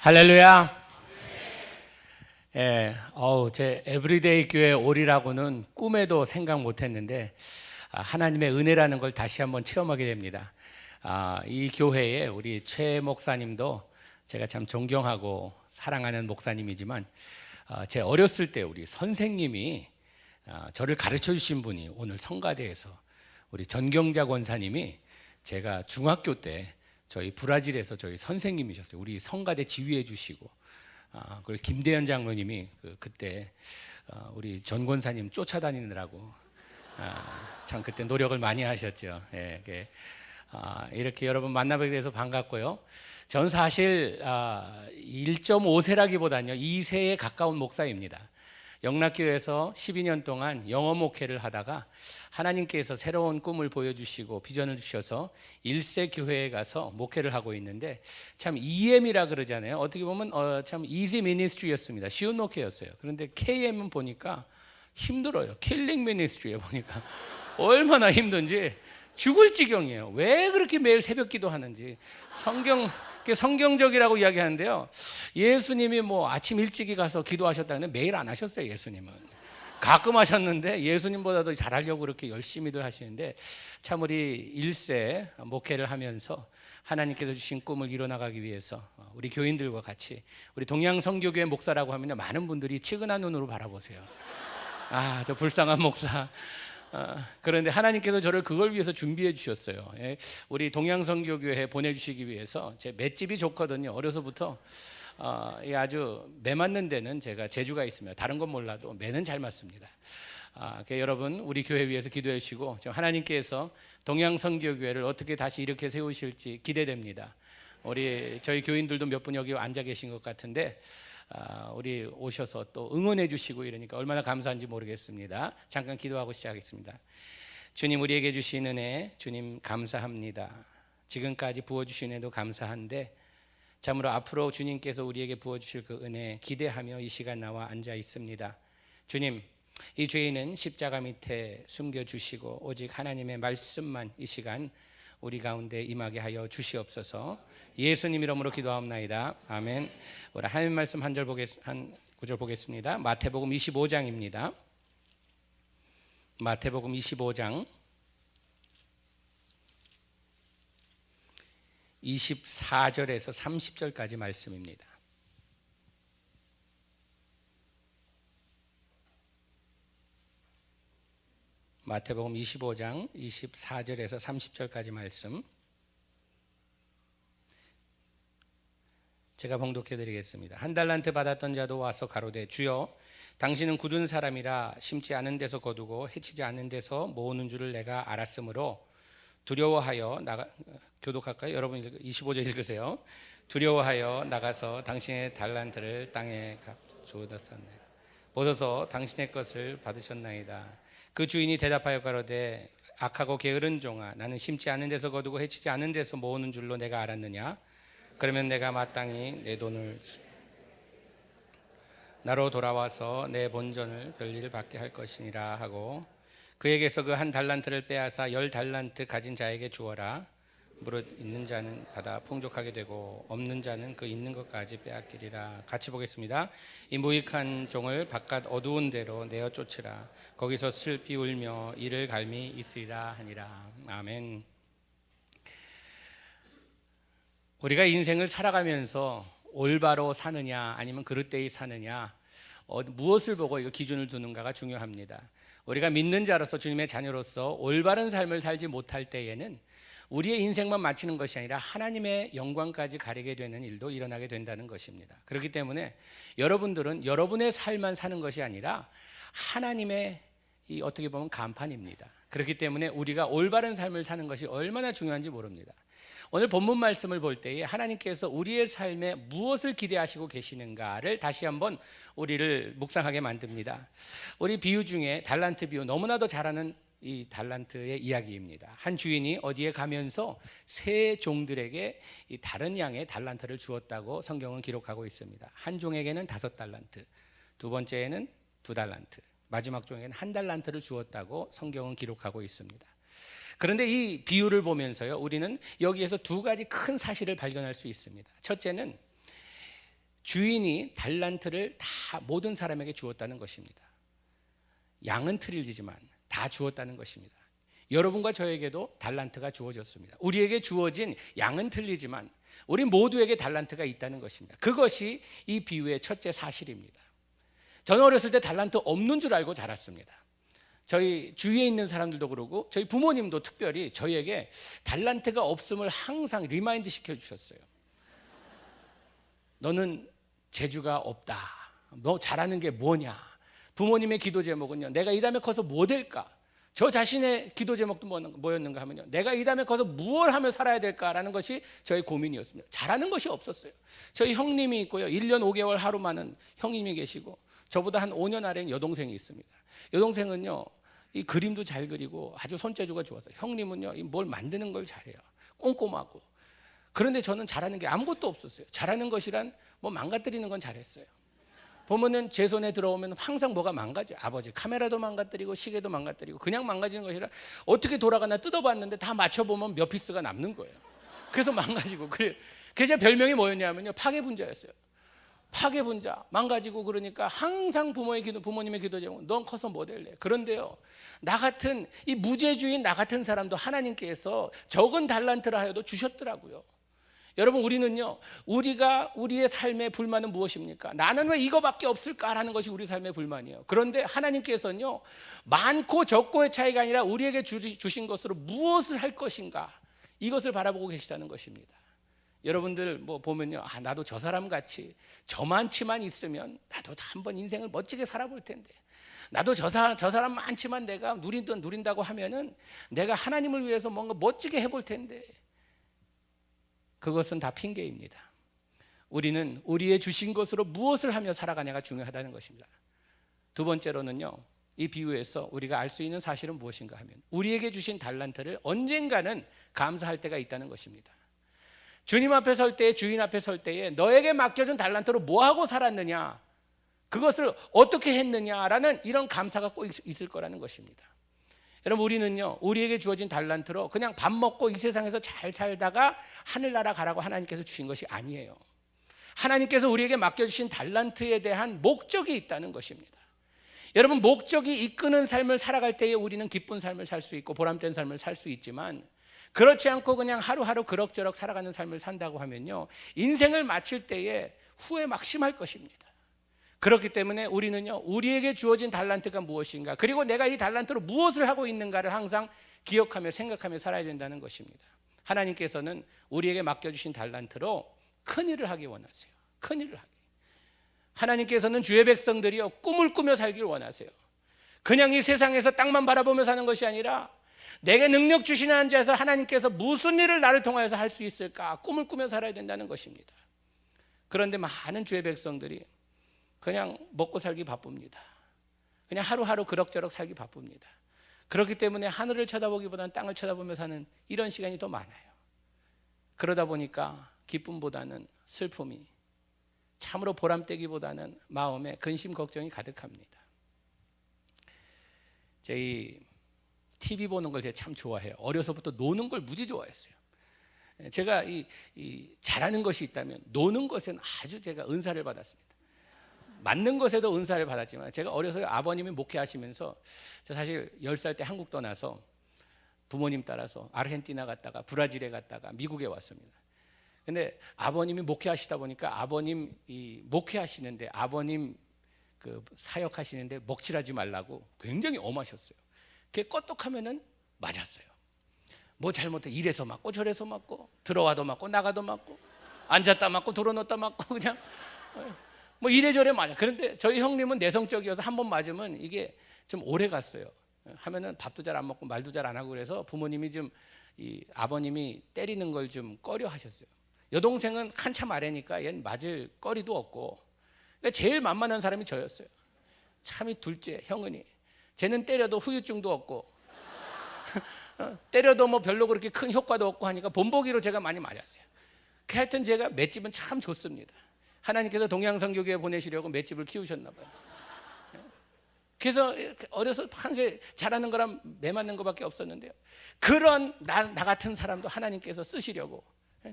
할렐루야. 예, 제 에브리데이 교회 올이라고는 꿈에도 생각 못했는데 하나님의 은혜라는 걸 다시 한번 체험하게 됩니다. 이 교회에 우리 최 목사님도 제가 참 존경하고 사랑하는 목사님이지만 제 어렸을 때 우리 선생님이 저를 가르쳐 주신 분이 오늘 성가대에서 우리 전경자 권사님이 제가 중학교 때 저희 브라질에서 저희 선생님이셨어요. 우리 성가대 지휘해 주시고 그리고 김대현 장로님이 그때 우리 전 권사님 쫓아다니느라고 참 그때 노력을 많이 하셨죠. 예, 이렇게 여러분 만나뵙게 돼서 반갑고요. 전 사실 1.5세라기보다는요 2세에 가까운 목사입니다. 영락교회에서 12년 동안 영어 목회를 하다가 하나님께서 새로운 꿈을 보여주시고 비전을 주셔서 1세 교회에 가서 목회를 하고 있는데 참 EM이라 그러잖아요. 어떻게 보면 참 easy ministry였습니다. 쉬운 목회였어요. 그런데 KM은 보니까 힘들어요. 킬링 미니스트리에 보니까 얼마나 힘든지 죽을 지경이에요. 왜 그렇게 매일 새벽 기도하는지 성경적이라고 이야기하는데요. 예수님이 뭐 아침 일찍이 가서 기도하셨다는데 매일 안 하셨어요. 예수님은 가끔 하셨는데 예수님보다도 잘하려고 그렇게 열심히들 하시는데 참 우리 1세 목회를 하면서 하나님께서 주신 꿈을 이뤄나가기 위해서 우리 교인들과 같이 우리 동양성교교회 목사라고 하면 많은 분들이 치근한 눈으로 바라보세요. 저 불쌍한 목사. 그런데 하나님께서 저를 그걸 위해서 준비해 주셨어요. 우리 동양성교교회 보내주시기 위해서 제 맷집이 좋거든요. 어려서부터 아주 매 맞는 데는 제가 재주가 있습니다. 다른 건 몰라도 매는 잘 맞습니다. 여러분 우리 교회 위해서 기도해 주시고 하나님께서 동양성교교회를 어떻게 다시 이렇게 세우실지 기대됩니다. 저희 교인들도 몇 분 여기 앉아 계신 것 같은데 우리 오셔서 또 응원해 주시고 이러니까 얼마나 감사한지 모르겠습니다. 잠깐 기도하고 시작하겠습니다. 주님, 우리에게 주신 은혜 주님 감사합니다. 지금까지 부어주신 은혜도 감사한데 참으로 앞으로 주님께서 우리에게 부어주실 그 은혜 기대하며 이 시간 나와 앉아 있습니다. 주님, 이 죄인은 십자가 밑에 숨겨주시고 오직 하나님의 말씀만 이 시간 우리 가운데 임하게 하여 주시옵소서. 예수님 이름으로 기도하옵나이다. 아멘. 우리 하나님 말씀 한 구절 보겠습니다. 마태복음 25장입니다. 마태복음 25장 24절에서 30절까지 말씀입니다. 마태복음 25장 24절에서 30절까지 말씀 제가 봉독해 드리겠습니다. 한 달란트 받았던 자도 와서 가로되 주여 당신은 굳은 사람이라 심지 않은 데서 거두고 해치지 않는 데서 모으는 줄을 내가 알았으므로 두려워하여 교독할까요? 여러분 25절 읽으세요. 두려워하여 나가서 당신의 달란트를 땅에 주었었나이다. 보소서 당신의 것을 받으셨나이다. 그 주인이 대답하여 가로되 악하고 게으른 종아, 나는 심지 않은 데서 거두고 해치지 않은 데서 모으는 줄로 내가 알았느냐? 그러면 내가 마땅히 내 돈을 나로 돌아와서 내 본전을 별일을 받게 할 것이니라 하고 그에게서 그 한 달란트를 빼앗아 10달란트 가진 자에게 주어라. 무릇 있는 자는 받아 풍족하게 되고 없는 자는 그 있는 것까지 빼앗기리라. 같이 보겠습니다. 이 무익한 종을 바깥 어두운 데로 내어 쫓으라. 거기서 슬피 울며 이를 갈미 있으리라 하니라. 아멘. 우리가 인생을 살아가면서 올바로 사느냐 아니면 그릇되이 사느냐 무엇을 보고 이거 기준을 두는가가 중요합니다. 우리가 믿는 자로서 주님의 자녀로서 올바른 삶을 살지 못할 때에는 우리의 인생만 마치는 것이 아니라 하나님의 영광까지 가리게 되는 일도 일어나게 된다는 것입니다. 그렇기 때문에 여러분들은 여러분의 삶만 사는 것이 아니라 하나님의 어떻게 보면 간판입니다. 그렇기 때문에 우리가 올바른 삶을 사는 것이 얼마나 중요한지 모릅니다. 오늘 본문 말씀을 볼 때에 하나님께서 우리의 삶에 무엇을 기대하시고 계시는가를 다시 한번 우리를 묵상하게 만듭니다. 우리 비유 중에 달란트 비유 너무나도 잘 아는 이 달란트의 이야기입니다. 한 주인이 어디에 가면서 세 종들에게 이 다른 양의 달란트를 주었다고 성경은 기록하고 있습니다. 한 종에게는 5달란트, 두 번째에는 2달란트, 마지막 종에게는 1달란트를 주었다고 성경은 기록하고 있습니다. 그런데 이 비유를 보면서요, 우리는 여기에서 두 가지 큰 사실을 발견할 수 있습니다. 첫째는 주인이 달란트를 다 모든 사람에게 주었다는 것입니다. 양은 틀리지만 다 주었다는 것입니다. 여러분과 저에게도 달란트가 주어졌습니다. 우리에게 주어진 양은 틀리지만 우리 모두에게 달란트가 있다는 것입니다. 그것이 이 비유의 첫째 사실입니다. 저는 어렸을 때 달란트 없는 줄 알고 자랐습니다. 저희 주위에 있는 사람들도 그러고 저희 부모님도 특별히 저희에게 달란트가 없음을 항상 리마인드 시켜주셨어요. 너는 재주가 없다. 너 잘하는 게 뭐냐. 부모님의 기도 제목은요, 내가 이 다음에 커서 뭐 될까. 저 자신의 기도 제목도 뭐였는가 하면요, 내가 이 다음에 커서 무엇을 하며 살아야 될까라는 것이 저의 고민이었습니다. 잘하는 것이 없었어요. 저희 형님이 있고요, 1년 5개월 하루 많은 형님이 계시고 저보다 한 5년 아래인 여동생이 있습니다. 여동생은요, 이 그림도 잘 그리고 아주 손재주가 좋아서, 형님은요, 뭘 만드는 걸 잘해요. 꼼꼼하고. 그런데 저는 잘하는 게 아무것도 없었어요. 잘하는 것이란 뭐 망가뜨리는 건 잘했어요. 보면은 제 손에 들어오면 항상 뭐가 망가져요. 아버지 카메라도 망가뜨리고 시계도 망가뜨리고, 그냥 망가지는 것이 아니라 어떻게 돌아가나 뜯어봤는데 다 맞춰보면 몇 피스가 남는 거예요. 그래서 망가지고. 그래서 제 별명이 뭐였냐면요, 파괴분자였어요. 파괴분자, 망가지고. 그러니까 항상 부모님의 기도 제목은 넌 커서 뭐 될래. 그런데요, 나 같은 이 무죄주의인 나 같은 사람도 하나님께서 적은 달란트라 하여도 주셨더라고요. 여러분, 우리는요, 우리의 삶의 불만은 무엇입니까? 나는 왜 이거밖에 없을까라는 것이 우리 삶의 불만이에요. 그런데 하나님께서는요, 많고 적고의 차이가 아니라 우리에게 주신 것으로 무엇을 할 것인가, 이것을 바라보고 계시다는 것입니다. 여러분들 뭐 보면요, 나도 저 사람 같이 저만치만 있으면 나도 한번 인생을 멋지게 살아볼 텐데, 나도 저 사람 많지만 내가 누린다고 하면은 내가 하나님을 위해서 뭔가 멋지게 해볼 텐데, 그것은 다 핑계입니다. 우리는 우리의 주신 것으로 무엇을 하며 살아가냐가 중요하다는 것입니다. 두 번째로는요, 이 비유에서 우리가 알 수 있는 사실은 무엇인가 하면, 우리에게 주신 달란트를 언젠가는 감사할 때가 있다는 것입니다. 주님 앞에 설 때에, 주인 앞에 설 때에 너에게 맡겨준 달란트로 뭐하고 살았느냐, 그것을 어떻게 했느냐라는 이런 감사가 꼭 있을 거라는 것입니다. 여러분, 우리는요, 우리에게 주어진 달란트로 그냥 밥 먹고 이 세상에서 잘 살다가 하늘나라 가라고 하나님께서 주신 것이 아니에요. 하나님께서 우리에게 맡겨주신 달란트에 대한 목적이 있다는 것입니다. 여러분, 목적이 이끄는 삶을 살아갈 때에 우리는 기쁜 삶을 살 수 있고 보람된 삶을 살 수 있지만, 그렇지 않고 그냥 하루하루 그럭저럭 살아가는 삶을 산다고 하면요, 인생을 마칠 때에 후회 막심할 것입니다. 그렇기 때문에 우리는요, 우리에게 주어진 달란트가 무엇인가, 그리고 내가 이 달란트로 무엇을 하고 있는가를 항상 기억하며 생각하며 살아야 된다는 것입니다. 하나님께서는 우리에게 맡겨주신 달란트로 큰 일을 하기 원하세요. 큰 일을 하기. 하나님께서는 주의 백성들이요, 꿈을 꾸며 살길 원하세요. 그냥 이 세상에서 땅만 바라보며 사는 것이 아니라, 내게 능력 주시는 자에서 하나님께서 무슨 일을 나를 통하여서 할 수 있을까, 꿈을 꾸며 살아야 된다는 것입니다. 그런데 많은 주의 백성들이 그냥 먹고 살기 바쁩니다. 그냥 하루하루 그럭저럭 살기 바쁩니다. 그렇기 때문에 하늘을 쳐다보기보다는 땅을 쳐다보며 사는 이런 시간이 더 많아요. 그러다 보니까 기쁨보다는 슬픔이, 참으로 보람되기보다는 마음에 근심 걱정이 가득합니다. 저희 TV 보는 걸 제가 참 좋아해요. 어려서부터 노는 걸 무지 좋아했어요. 제가 잘하는 것이 있다면 노는 것에는 아주 제가 은사를 받았습니다. 맞는 것에도 은사를 받았지만, 제가 어려서 아버님이 목회하시면서, 저 사실 10살 때 한국 떠나서 부모님 따라서 아르헨티나 갔다가 브라질에 갔다가 미국에 왔습니다. 근데 아버님이 목회하시다 보니까 아버님 목회하시는데, 아버님 그 사역하시는데 먹칠하지 말라고 굉장히 엄하셨어요. 그게 껐떡하면은 맞았어요. 뭐 잘못해 이래서 맞고 저래서 맞고, 들어와도 맞고 나가도 맞고, 앉았다 맞고 들어놓다 맞고, 그냥 뭐 이래저래 맞아. 그런데 저희 형님은 내성적이어서 한 번 맞으면 이게 좀 오래 갔어요. 하면은 밥도 잘 안 먹고 말도 잘 안 하고, 그래서 부모님이 좀 아버님이 때리는 걸 좀 꺼려 하셨어요. 여동생은 한참 아래니까 얘는 맞을 거리도 없고, 그러니까 제일 만만한 사람이 저였어요. 참이 둘째 형은이, 쟤는 때려도 후유증도 없고 때려도 뭐 별로 그렇게 큰 효과도 없고 하니까 본보기로 제가 많이 맞았어요. 하여튼 제가 맷집은 참 좋습니다. 하나님께서 동양선교교회 보내시려고 맷집을 키우셨나 봐요. 그래서 어려서 한게 잘하는 거랑 매 맞는 것밖에 없었는데요, 그런 나 같은 사람도 하나님께서 쓰시려고,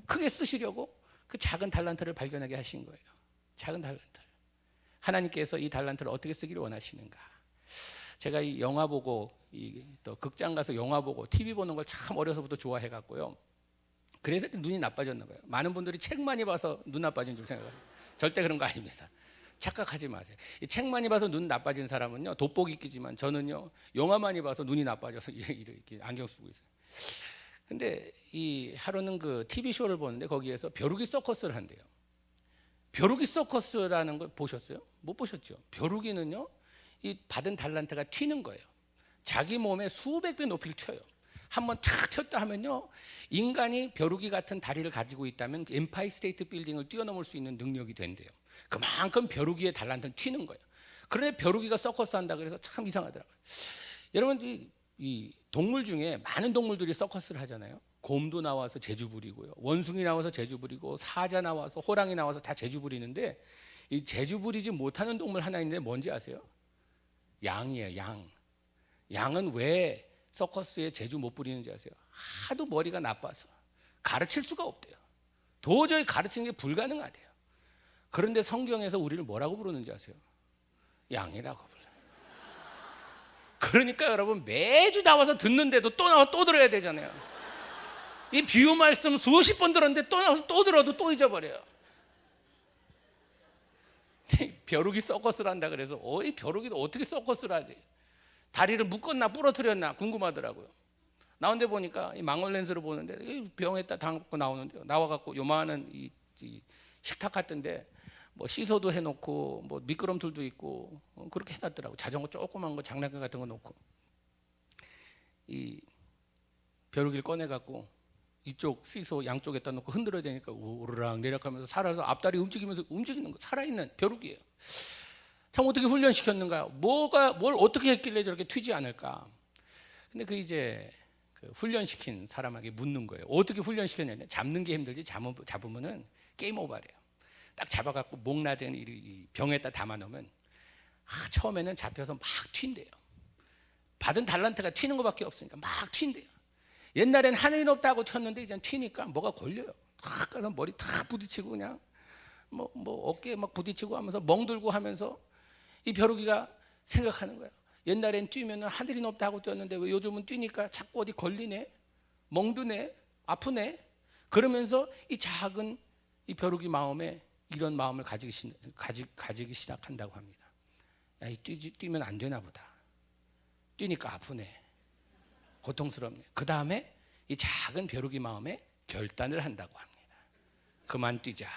크게 쓰시려고 그 작은 달란트를 발견하게 하신 거예요. 작은 달란트를. 하나님께서 이 달란트를 어떻게 쓰기를 원하시는가? 제가 이 영화 보고 또 극장 가서 영화 보고 TV 보는 걸 참 어려서부터 좋아해 갖고요. 그래서 눈이 나빠졌나 봐요. 많은 분들이 책 많이 봐서 눈 나빠진 줄 생각해요. 절대 그런 거 아닙니다. 착각하지 마세요. 이 책 많이 봐서 눈 나빠진 사람은요, 돋보기 끼지만 저는요, 영화 많이 봐서 눈이 나빠져서 이렇게 안경 쓰고 있어요. 근데 이 하루는 그 TV 쇼를 보는데 거기에서 벼룩이 서커스를 한대요. 벼룩이 서커스라는 걸 보셨어요? 못 보셨죠? 벼룩이는요, 이 받은 달란트가 튀는 거예요. 자기 몸에 수백 배 높이를 튀어요. 한번 탁 튀었다 하면요, 인간이 벼룩이 같은 다리를 가지고 있다면 엠파이 스테이트 빌딩을 뛰어넘을 수 있는 능력이 된대요. 그만큼 벼룩이의 달란트는 튀는 거예요. 그런데 벼룩이가 서커스 한다 그래서 참 이상하더라고요. 여러분, 이 동물 중에 많은 동물들이 서커스를 하잖아요. 곰도 나와서 재주 부리고요, 원숭이 나와서 재주 부리고, 사자 나와서, 호랑이 나와서 다 재주 부리는데, 이 재주 부리지 못하는 동물 하나 있는데 뭔지 아세요? 양이에요. 양. 양은 왜 서커스에 재주 못 부리는지 아세요? 하도 머리가 나빠서 가르칠 수가 없대요. 도저히 가르치는 게 불가능하대요. 그런데 성경에서 우리를 뭐라고 부르는지 아세요? 양이라고 불러요. 그러니까 여러분, 매주 나와서 듣는데도 또 나와 또 들어야 되잖아요. 이 비유 말씀 수십 번 들었는데 또 나와서 또 들어도 또 잊어버려요. 벼룩이 서커스를 한다 그래서 이 벼룩이 어떻게 서커스를 하지? 다리를 묶었나 부러뜨렸나 궁금하더라고요. 나온데 보니까 이 망원 렌즈로 보는데 병에다 담고 나오는데요, 나와갖고 요만한 이 식탁 같은데 뭐 씻어도 해놓고 뭐 미끄럼틀도 있고 그렇게 해놨더라고. 자전거 조그만 거 장난감 같은 거 놓고 이 벼룩이를 꺼내갖고 이쪽 씻어 양쪽에다 놓고 흔들어야 되니까 우르락 내려가면서 살아서 앞다리 움직이면서 움직이는 거, 살아있는 벼룩이에요. 참 어떻게 훈련시켰는가? 뭘 어떻게 했길래 저렇게 튀지 않을까? 근데 그 훈련시킨 사람에게 묻는 거예요. 어떻게 훈련시켰냐면, 잡는 게 힘들지 잡으면은 게임 오버래요. 딱 잡아갖고 목 낮은 이 병에다 담아놓으면 처음에는 잡혀서 막 튄대요. 받은 달란트가 튀는 것밖에 없으니까 막 튄대요. 옛날엔 하늘이 높다고 튀었는데 이제 튀니까 뭐가 걸려요. 탁 가서 머리 탁 부딪히고 그냥 뭐 어깨에 막 부딪히고 하면서 멍들고 하면서 이 벼룩이가 생각하는 거예요. 옛날엔 뛰면 하늘이 높다고 뛰었는데 왜 요즘은 뛰니까 자꾸 어디 걸리네, 멍드네, 아프네. 그러면서 이 작은 이 벼룩이 마음에 이런 마음을 가지기 시작한다고 합니다. 야, 뛰면 안 되나 보다. 뛰니까 아프네, 고통스럽네. 그 다음에 이 작은 벼룩이 마음에 결단을 한다고 합니다. 그만 뛰자.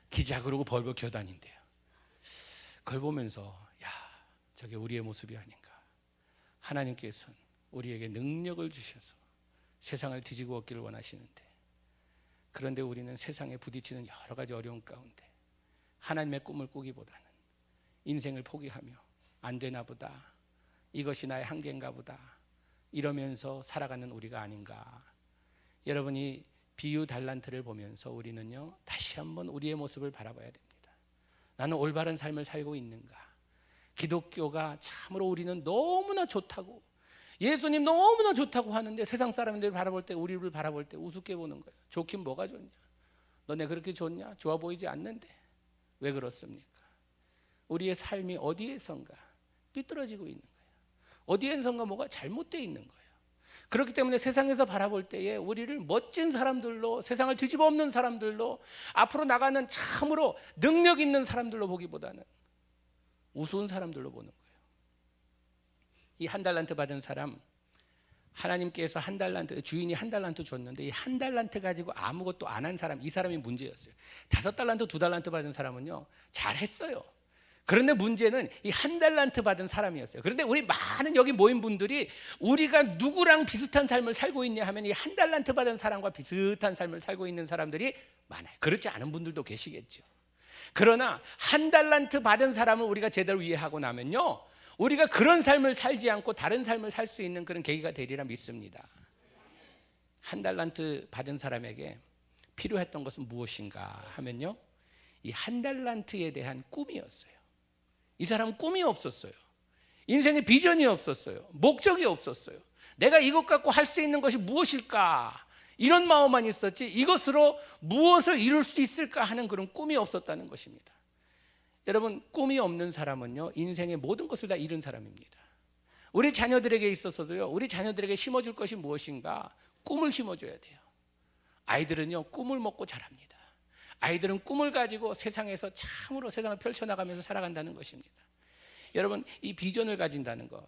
기자 그러고 벌벌 기어다닌대요. 그걸 보면서 야, 저게 우리의 모습이 아닌가. 하나님께서는 우리에게 능력을 주셔서 세상을 뒤지고 얻기를 원하시는데, 그런데 우리는 세상에 부딪히는 여러 가지 어려움 가운데 하나님의 꿈을 꾸기보다는 인생을 포기하며 안 되나 보다, 이것이 나의 한계인가 보다 이러면서 살아가는 우리가 아닌가. 여러분이 비유 달란트를 보면서 우리는요, 다시 한번 우리의 모습을 바라봐야 됩니다. 나는 올바른 삶을 살고 있는가? 기독교가 참으로 우리는 너무나 좋다고, 예수님 너무나 좋다고 하는데 세상 사람들을 바라볼 때, 우리를 바라볼 때 우습게 보는 거예요. 좋긴 뭐가 좋냐? 너네 그렇게 좋냐? 좋아 보이지 않는데. 왜 그렇습니까? 우리의 삶이 어디에선가 삐뚤어지고 있는 거예요. 어디에선가 뭐가 잘못되어 있는 거예요. 그렇기 때문에 세상에서 바라볼 때에 우리를 멋진 사람들로, 세상을 뒤집어 엎는 사람들로, 앞으로 나가는 참으로 능력 있는 사람들로 보기보다는 우스운 사람들로 보는 거예요. 이 한 달란트 받은 사람, 하나님께서 한 달란트, 주인이 한 달란트 줬는데 이 한 달란트 가지고 아무것도 안 한 사람, 이 사람이 문제였어요. 5달란트, 2달란트 받은 사람은요, 잘했어요. 그런데 문제는 이 한 달란트 받은 사람이었어요. 그런데 우리 많은 여기 모인 분들이 우리가 누구랑 비슷한 삶을 살고 있냐 하면 이 한 달란트 받은 사람과 비슷한 삶을 살고 있는 사람들이 많아요. 그렇지 않은 분들도 계시겠죠. 그러나 한 달란트 받은 사람을 우리가 제대로 이해하고 나면요, 우리가 그런 삶을 살지 않고 다른 삶을 살 수 있는 그런 계기가 되리라 믿습니다. 한 달란트 받은 사람에게 필요했던 것은 무엇인가 하면요, 이 한 달란트에 대한 꿈이었어요. 이 사람은 꿈이 없었어요. 인생에 비전이 없었어요. 목적이 없었어요. 내가 이것 갖고 할 수 있는 것이 무엇일까? 이런 마음만 있었지 이것으로 무엇을 이룰 수 있을까 하는 그런 꿈이 없었다는 것입니다. 여러분, 꿈이 없는 사람은요, 인생의 모든 것을 다 잃은 사람입니다. 우리 자녀들에게 있어서도요, 우리 자녀들에게 심어줄 것이 무엇인가? 꿈을 심어줘야 돼요. 아이들은요, 꿈을 먹고 자랍니다. 아이들은 꿈을 가지고 세상에서 참으로 세상을 펼쳐나가면서 살아간다는 것입니다. 여러분, 이 비전을 가진다는 거,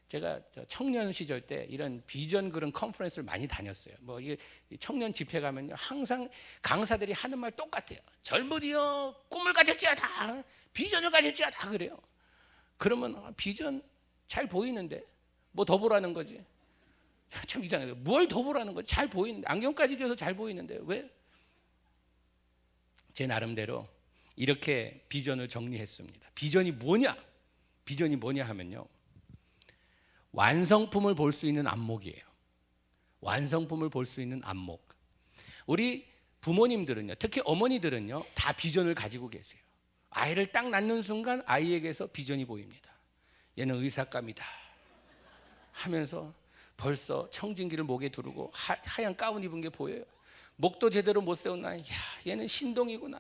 제가 청년 시절 때 이런 비전 그런 컨퍼런스를 많이 다녔어요. 뭐 이게 청년 집회 가면요, 항상 강사들이 하는 말 똑같아요. 젊은이여, 꿈을 가질지어다, 비전을 가질지어다 그래요. 그러면 비전 잘 보이는데 뭐 더 보라는 거지? 참 이상해요. 뭘 더 보라는 거지? 잘 보이는데, 안경까지 껴서 잘 보이는데 왜? 제 나름대로 이렇게 비전을 정리했습니다. 비전이 뭐냐? 비전이 뭐냐 하면요, 완성품을 볼 수 있는 안목이에요. 완성품을 볼 수 있는 안목. 우리 부모님들은요, 특히 어머니들은요, 다 비전을 가지고 계세요. 아이를 딱 낳는 순간 아이에게서 비전이 보입니다. 얘는 의사감이다 하면서 벌써 청진기를 목에 두르고 하얀 가운 입은 게 보여요. 목도 제대로 못 세우나, 야, 얘는 신동이구나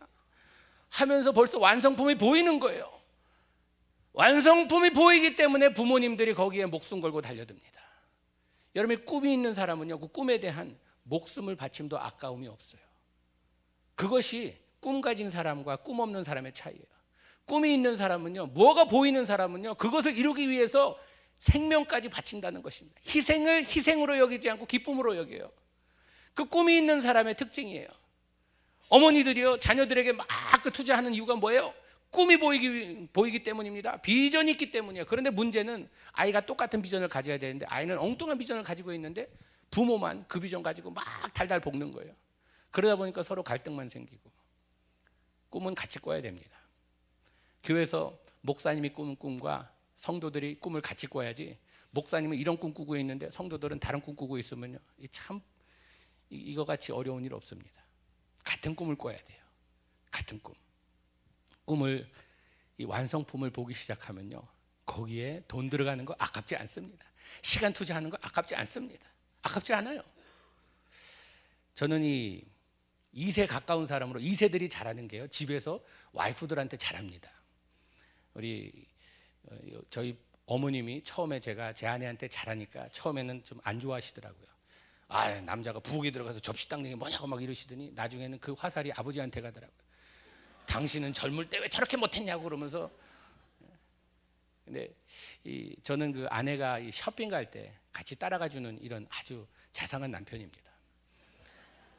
하면서 벌써 완성품이 보이는 거예요. 완성품이 보이기 때문에 부모님들이 거기에 목숨 걸고 달려듭니다. 여러분이 꿈이 있는 사람은요, 그 꿈에 대한 목숨을 바침도 아까움이 없어요. 그것이 꿈 가진 사람과 꿈 없는 사람의 차이예요. 꿈이 있는 사람은요, 뭐가 보이는 사람은요, 그것을 이루기 위해서 생명까지 바친다는 것입니다. 희생을 희생으로 여기지 않고 기쁨으로 여겨요. 그 꿈이 있는 사람의 특징이에요. 어머니들이요, 자녀들에게 막 그 투자하는 이유가 뭐예요? 꿈이 보이기 때문입니다. 비전이 있기 때문이에요. 그런데 문제는 아이가 똑같은 비전을 가져야 되는데 아이는 엉뚱한 비전을 가지고 있는데 부모만 그 비전 가지고 막 달달 볶는 거예요. 그러다 보니까 서로 갈등만 생기고. 꿈은 같이 꿔야 됩니다. 교회에서 목사님이 꾸는 꿈과 성도들이 꿈을 같이 꿔야지, 목사님은 이런 꿈 꾸고 있는데 성도들은 다른 꿈 꾸고 있으면요, 참 이거 같이 어려운 일 없습니다. 같은 꿈을 꿔야 돼요. 같은 꿈. 꿈을, 이 완성품을 보기 시작하면요, 거기에 돈 들어가는 거 아깝지 않습니다. 시간 투자하는 거 아깝지 않습니다. 아깝지 않아요. 저는 이 2세 가까운 사람으로 2세들이 잘하는 게요, 집에서 와이프들한테 잘합니다. 저희 어머님이 처음에 제가 제 아내한테 잘하니까 처음에는 좀 안 좋아하시더라고요. 아, 남자가 부엌에 들어가서 접시 닦는 게 뭐냐고 막 이러시더니 나중에는 그 화살이 아버지한테 가더라고요. 당신은 젊을 때 왜 저렇게 못했냐고 그러면서. 근데 저는 그 아내가 쇼핑 갈 때 같이 따라가 주는 이런 아주 자상한 남편입니다.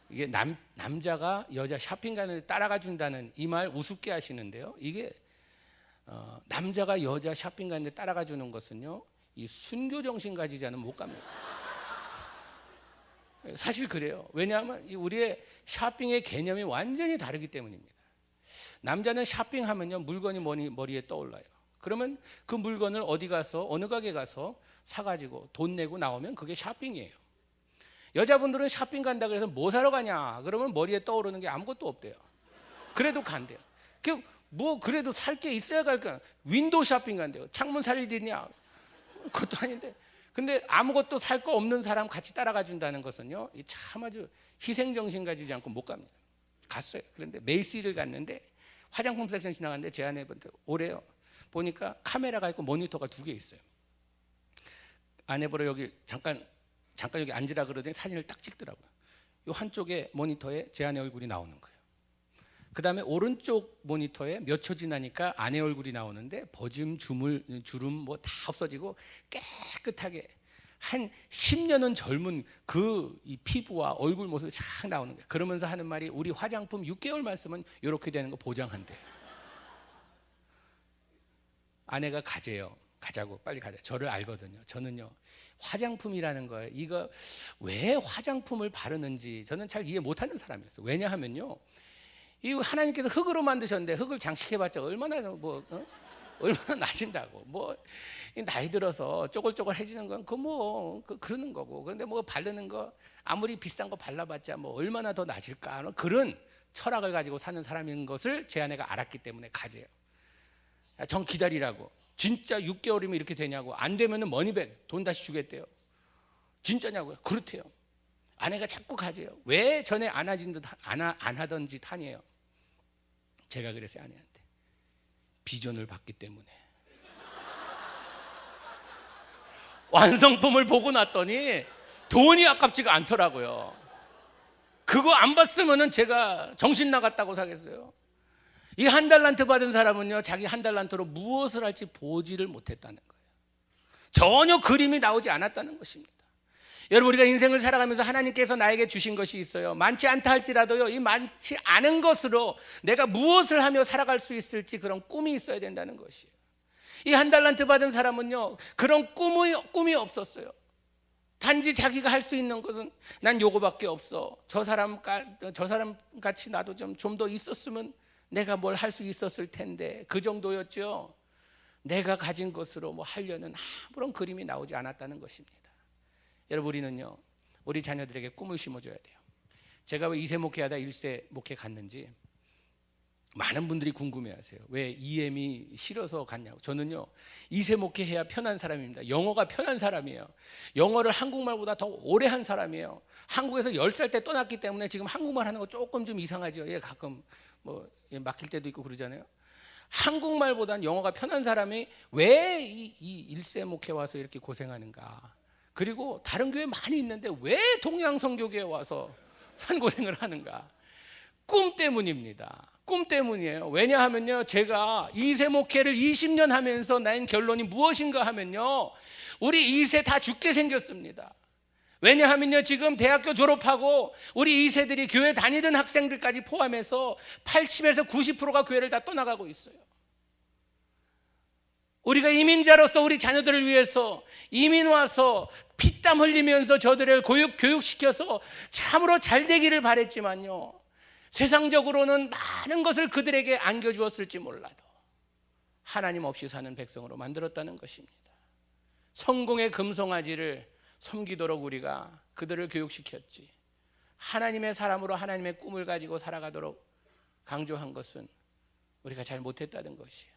이게 남자가 여자 쇼핑 가는 데 따라가 준다는 이 말 우습게 하시는데요, 이게 남자가 여자 쇼핑 가는 데 따라가 주는 것은요, 이 순교 정신 가지지 않으면 못 갑니다. 사실 그래요. 왜냐하면 우리의 쇼핑의 개념이 완전히 다르기 때문입니다. 남자는 쇼핑하면요, 물건이 머리에 떠올라요. 그러면 그 물건을 어디 가서 어느 가게 가서 사가지고 돈 내고 나오면 그게 쇼핑이에요. 여자분들은 쇼핑 간다 그래서 뭐 사러 가냐 그러면 머리에 떠오르는 게 아무것도 없대요. 그래도 간대요. 뭐 그래도 살 게 있어야 갈까? 윈도우 쇼핑 간대요. 창문 살 일 있냐? 그것도 아닌데. 근데 아무것도 살 거 없는 사람 같이 따라가 준다는 것은요, 참 아주 희생정신 가지지 않고 못 갑니다. 갔어요. 그런데 메이시를 갔는데 화장품 섹션 지나갔는데 제 아내한테 오래요. 보니까 카메라가 있고 모니터가 2개 있어요. 아내 보러 여기 잠깐 여기 앉으라 그러더니 사진을 딱 찍더라고요. 이 한쪽에 모니터에 제 아내 얼굴이 나오는 거예요. 그 다음에 오른쪽 모니터에 몇 초 지나니까 아내 얼굴이 나오는데 버짐, 주름 뭐 다 없어지고 깨끗하게 한 10년은 젊은 이 피부와 얼굴 모습이 쫙 나오는 거예요. 그러면서 하는 말이, 우리 화장품 6개월만 쓰면 이렇게 되는 거 보장한대요. 아내가 가자고 빨리 가자. 저를 알거든요. 저는요, 화장품이라는 거예요, 이거 왜 화장품을 바르는지 저는 잘 이해 못하는 사람이었어요. 왜냐하면요, 이 하나님께서 흙으로 만드셨는데 흙을 장식해봤자 얼마나 얼마나 나신다고. 뭐 나이 들어서 쪼글쪼글해지는 건 그러는 거고. 그런데 뭐 바르는 거 아무리 비싼 거 발라봤자 뭐 얼마나 더 나질까, 그런 철학을 가지고 사는 사람인 것을 제 아내가 알았기 때문에 가재요. 전 기다리라고. 진짜 6개월이면 이렇게 되냐고. 안 되면은 머니백 돈 다시 주겠대요. 진짜냐고요? 그렇대요. 아내가 자꾸 가져요. 왜 전에 안 하던 짓 하니에요? 제가 그랬어요, 아내한테. 비전을 봤기 때문에. 완성품을 보고 났더니 돈이 아깝지가 않더라고요. 그거 안 봤으면은 제가 정신 나갔다고 사겠어요. 이 한 달란트 받은 사람은요, 자기 한 달란트로 무엇을 할지 보지를 못했다는 거예요. 전혀 그림이 나오지 않았다는 것입니다. 여러분, 우리가 인생을 살아가면서 하나님께서 나에게 주신 것이 있어요. 많지 않다 할지라도요, 이 많지 않은 것으로 내가 무엇을 하며 살아갈 수 있을지 그런 꿈이 있어야 된다는 것이에요. 이 한 달란트 받은 사람은요, 그런 꿈이 없었어요. 단지 자기가 할 수 있는 것은 난 요거밖에 없어. 저 사람 같이 나도 좀 더 있었으면 내가 뭘 할 수 있었을 텐데, 그 정도였죠. 내가 가진 것으로 뭐 하려는 아무런 그림이 나오지 않았다는 것입니다. 여러분, 우리는요, 우리 자녀들에게 꿈을 심어줘야 돼요. 제가 왜 2세 목회하다 1세 목회 갔는지 많은 분들이 궁금해하세요. 왜 EM이 싫어서 갔냐고. 저는요, 2세 목회해야 편한 사람입니다. 영어가 편한 사람이에요. 영어를 한국말보다 더 오래 한 사람이에요. 한국에서 10살 때 떠났기 때문에 지금 한국말 하는 거 조금 좀 이상하죠. 예, 가끔 뭐 막힐 때도 있고 그러잖아요. 한국말보다는 영어가 편한 사람이 왜 이 1세 목회 와서 이렇게 고생하는가. 그리고 다른 교회 많이 있는데 왜 동양성교교에 와서 산고생을 하는가. 꿈 때문입니다. 꿈 때문이에요. 왜냐하면요, 제가 2세 목회를 20년 하면서 낸 결론이 무엇인가 하면요, 우리 2세 다 죽게 생겼습니다. 왜냐하면요, 지금 대학교 졸업하고 우리 2세들이 교회 다니던 학생들까지 포함해서 80에서 90%가 교회를 다 떠나가고 있어요. 우리가 이민자로서 우리 자녀들을 위해서 이민 와서 피땀 흘리면서 저들을 교육시켜서 참으로 잘 되기를 바랬지만요, 세상적으로는 많은 것을 그들에게 안겨주었을지 몰라도 하나님 없이 사는 백성으로 만들었다는 것입니다. 성공의 금송아지를 섬기도록 우리가 그들을 교육시켰지, 하나님의 사람으로 하나님의 꿈을 가지고 살아가도록 강조한 것은 우리가 잘 못했다는 것이에요.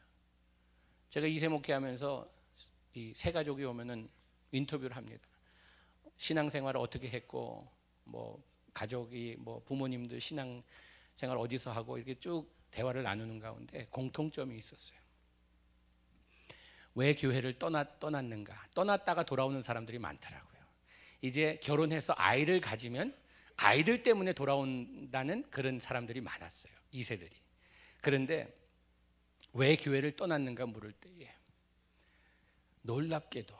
제가 2세 목회하면서 이 세 가족이 오면은 인터뷰를 합니다. 신앙생활을 어떻게 했고, 뭐 가족이 뭐 부모님들 신앙생활 어디서 하고, 이렇게 쭉 대화를 나누는 가운데 공통점이 있었어요. 왜 교회를 떠났는가? 떠났다가 돌아오는 사람들이 많더라고요. 이제 결혼해서 아이를 가지면 아이들 때문에 돌아온다는 그런 사람들이 많았어요, 2세들이. 그런데 왜 교회를 떠났는가 물을 때에 놀랍게도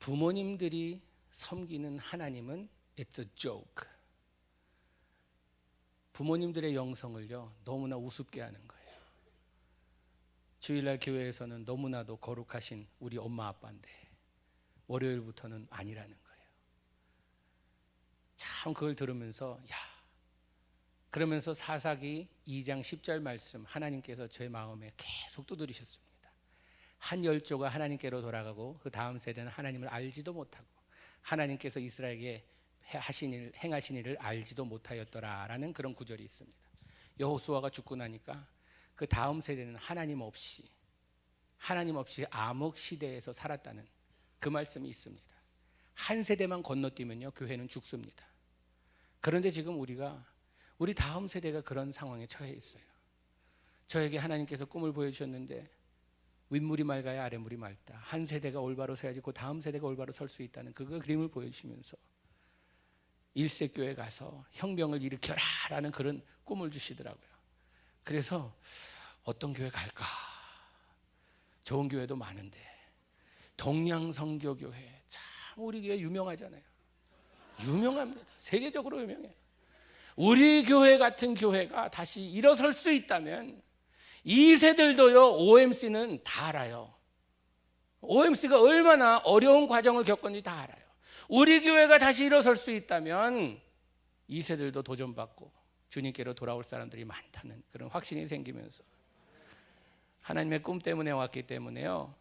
부모님들이 섬기는 하나님은 It's a joke. 부모님들의 영성을요, 너무나 우습게 하는 거예요. 주일날 교회에서는 너무나도 거룩하신 우리 엄마 아빠인데 월요일부터는 아니라는 거예요. 참 그걸 들으면서 그러면서 사사기 2장 10절 말씀 하나님께서 제 마음에 계속 두드리셨습니다. 한 열조가 하나님께로 돌아가고 그 다음 세대는 하나님을 알지도 못하고 하나님께서 이스라엘에게 행하신 일을 알지도 못하였더라라는 그런 구절이 있습니다. 여호수아가 죽고 나니까 그 다음 세대는 하나님 없이 암흑 시대에서 살았다는 그 말씀이 있습니다. 한 세대만 건너뛰면요, 교회는 죽습니다. 그런데 지금 우리 다음 세대가 그런 상황에 처해 있어요. 저에게 하나님께서 꿈을 보여주셨는데 윗물이 맑아야 아랫물이 맑다. 한 세대가 올바로 서야지 그 다음 세대가 올바로 설 수 있다는 그 그림을 보여주시면서 1세 교회 가서 혁명을 일으켜라 라는 그런 꿈을 주시더라고요. 그래서 어떤 교회 갈까? 좋은 교회도 많은데 동양성교교회 참 우리 교회 유명하잖아요. 유명합니다. 세계적으로 유명해요. 우리 교회 같은 교회가 다시 일어설 수 있다면 2세들도요, OMC는 다 알아요. OMC가 얼마나 어려운 과정을 겪었는지 다 알아요. 우리 교회가 다시 일어설 수 있다면 2세들도 도전받고 주님께로 돌아올 사람들이 많다는 그런 확신이 생기면서 하나님의 꿈 때문에 왔기 때문에요,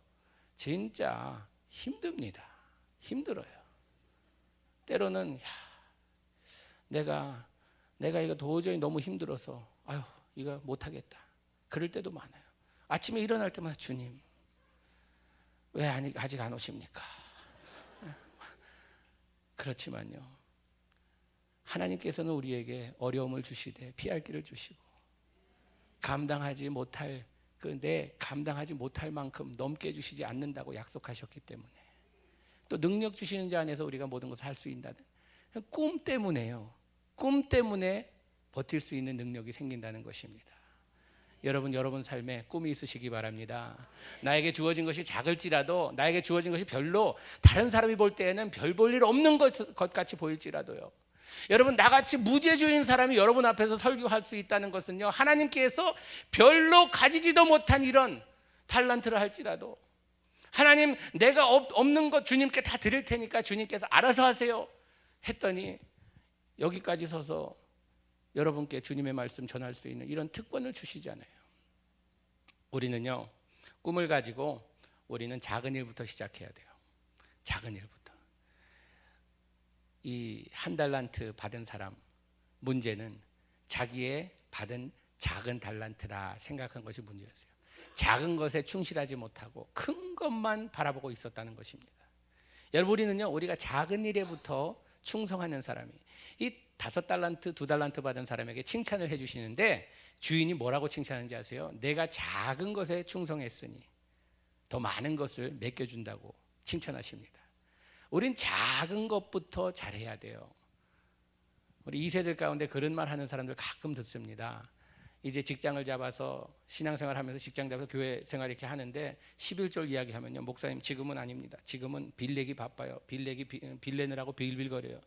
진짜 힘듭니다. 힘들어요. 때로는 내가 이거 도저히 너무 힘들어서 이거 못하겠다, 그럴 때도 많아요. 아침에 일어날 때마다 주님 왜 아직 안 오십니까? 그렇지만요, 하나님께서는 우리에게 어려움을 주시되 피할 길을 주시고 감당하지 못할 감당하지 못할 만큼 넘게 주시지 않는다고 약속하셨기 때문에 또 능력 주시는 자 안에서 우리가 모든 것을 할 수 있다는 꿈 때문에요. 꿈 때문에 버틸 수 있는 능력이 생긴다는 것입니다. 여러분 삶에 꿈이 있으시기 바랍니다. 나에게 주어진 것이 작을지라도, 나에게 주어진 것이 별로 다른 사람이 볼 때에는 별 볼 일 없는 것 같이 보일지라도요, 여러분 나같이 무재주인 사람이 여러분 앞에서 설교할 수 있다는 것은요, 하나님께서 별로 가지지도 못한 이런 달란트를 할지라도 하나님, 내가 없는 것 주님께 다 드릴 테니까 주님께서 알아서 하세요 했더니 여기까지 서서 여러분께 주님의 말씀 전할 수 있는 이런 특권을 주시잖아요. 우리는요, 꿈을 가지고 우리는 작은 일부터 시작해야 돼요. 작은 일부터. 이 한 달란트 받은 사람, 문제는 자기의 받은 작은 달란트라 생각한 것이 문제였어요. 작은 것에 충실하지 못하고 큰 것만 바라보고 있었다는 것입니다. 여러분, 우리가 작은 일에부터 충성하는 사람이, 이 5달란트, 2달란트 받은 사람에게 칭찬을 해주시는데 주인이 뭐라고 칭찬하는지 아세요? 내가 작은 것에 충성했으니 더 많은 것을 맡겨준다고 칭찬하십니다. 우린 작은 것부터 잘해야 돼요. 우리 2세들 가운데 그런 말 하는 사람들 가끔 듣습니다. 이제 직장을 잡아서 신앙생활 하면서 직장 잡아서 교회 생활 이렇게 하는데 11절 이야기하면요, 목사님 지금은 아닙니다. 지금은 빌 내기 바빠요. 빌 내느라고 빌빌거려요.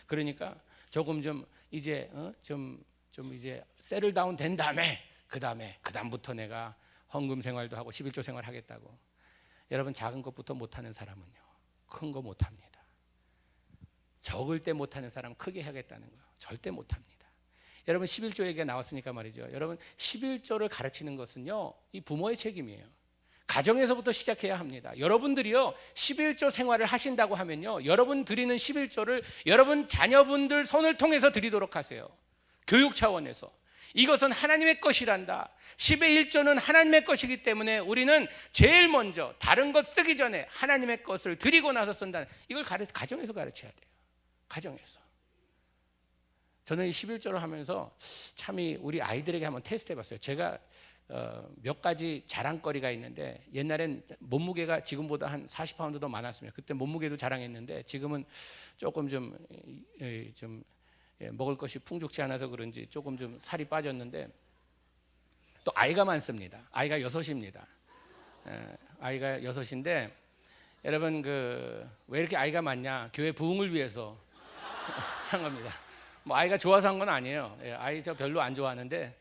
그러니까 조금 좀 이제 좀 이제 세를 다운 된 다음에 그다음부터 내가 헌금 생활도 하고 11조 생활 하겠다고. 여러분, 작은 것부터 못하는 사람은요, 큰 거 못합니다. 적을 때 못하는 사람은 크게 하겠다는 거 절대 못합니다. 여러분, 11조 얘기가 나왔으니까 말이죠. 여러분, 11조를 가르치는 것은요, 이 부모의 책임이에요. 가정에서부터 시작해야 합니다. 여러분들이요, 11조 생활을 하신다고 하면요, 여러분 드리는 11조를 여러분 자녀분들 손을 통해서 드리도록 하세요. 교육 차원에서. 이것은 하나님의 것이란다. 10의 1조는 하나님의 것이기 때문에 우리는 제일 먼저 다른 것 쓰기 전에 하나님의 것을 드리고 나서 쓴다는, 이걸 가정에서 가르쳐야 돼요. 가정에서. 저는 이 11조를 하면서 참이 우리 아이들에게 한번 테스트 해봤어요. 제가 몇 가지 자랑거리가 있는데, 옛날엔 몸무게가 지금보다 한 40파운드 더 많았습니다. 그때 몸무게도 자랑했는데 지금은 조금 좀 먹을 것이 풍족치 않아서 그런지 조금 좀 살이 빠졌는데, 또 아이가 많습니다. 아이가 6입니다. 아이가 6인데 여러분, 왜 이렇게 아이가 많냐? 교회 부흥을 위해서 한 겁니다. 뭐 아이가 좋아서 한 건 아니에요. 아이 저 별로 안 좋아하는데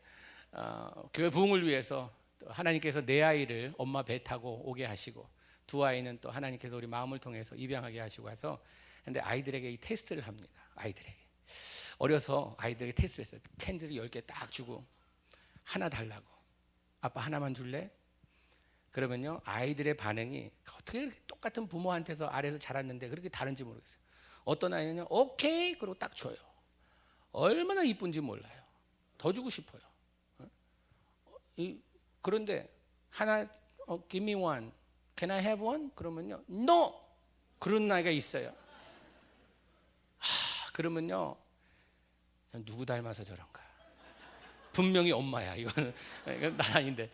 교회 부흥을 위해서 하나님께서 내 아이를 엄마 배 타고 오게 하시고, 두 아이는 또 하나님께서 우리 마음을 통해서 입양하게 하시고 해서, 근데 아이들에게 이 테스트를 합니다. 아이들에게 어려서 아이들에게 테스트를 했어요. 캔디를 10개 딱 주고 하나 달라고. 아빠 하나만 줄래? 그러면요, 아이들의 반응이 어떻게 이렇게 똑같은 부모한테서 아래에서 자랐는데 그렇게 다른지 모르겠어요. 어떤 아이는요, 오케이 그러고 딱 줘요. 얼마나 이쁜지 몰라요. 더 주고 싶어요. 그런데 하나, give me one, can I have one? 그러면요, no! 그런 아이가 있어요. 그러면요, 누구 닮아서 저런가? 분명히 엄마야. 이건 난 아닌데.